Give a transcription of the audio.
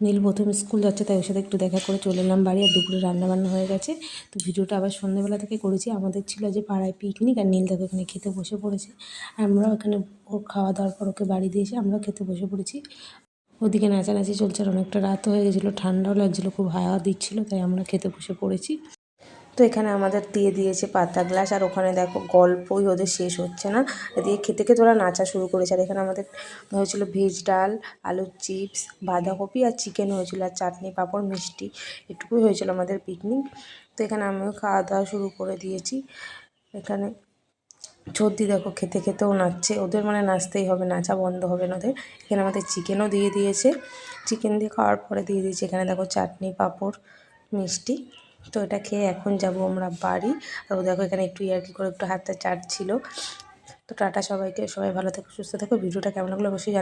নীল প্রথম স্কুল যাচ্ছে, তাই ওর সাথে একটু দেখা করে চলে এলাম বাড়ি। আর দুপুরে রান্নাবান্না হয়ে গেছে, তো ভিডিওটা আবার সন্ধ্যাবেলা থেকে করেছি। আমাদের ছিল যে পাড়ায় পিকনিক, আর নীল দেখো ওখানে খেতে বসে পড়েছে। আর আমরা ওখানে ওর খাওয়া দাওয়ার পর ওকে বাড়ি দিয়ে এসে আমরা খেতে বসে পড়েছি। ওদিকে নাচানাচি চলছে, আর অনেকটা রাত হয়ে গেছিলো, ঠান্ডাও লাগছিলো, খুব হাওয়া দিচ্ছিলো, তাই আমরা খেতে বসে পড়েছি। তো এখানে আমাদের দিয়ে দিয়েছে পাতা গ্লাস, আর ওখানে দেখো গল্পই ওদের শেষ হচ্ছে না। এদিকে খেতে খেতে ওরা নাচা শুরু করেছে। আর এখানে আমাদের হয়েছিল ভেজ ডাল, আলুর চিপস, বাঁধাকপি আর চিকেন হয়েছিল, আর চাটনি, পাঁপড়, মিষ্টি, এটুকুই হয়েছিল আমাদের পিকনিক। তো এখানে আমিও খাওয়া দাওয়া শুরু করে দিয়েছি। এখানে সর্দি দেখো খেতে খেতেও নাচছে, ওদের মানে নাচতেই হবে, নাচা বন্ধ হবে না ওদের। এখানে আমাদের চিকেনও দিয়ে দিয়েছে, চিকেন দিয়ে খাওয়ার পরে দিয়ে দিয়েছে এখানে দেখো চাটনি, পাঁপড়, মিষ্টি। তো এটা খেয়ে এখন যাব আমরা বাড়ি। আর ও দেখো এখানে একটু ইয়ার্কি করে একটু হাতটা চাটছিল। তো টাটা সবাইকে, সবাই ভালো থেকো, সুস্থ থেকো। ভিডিওটা কেমন লাগলো অবশ্যই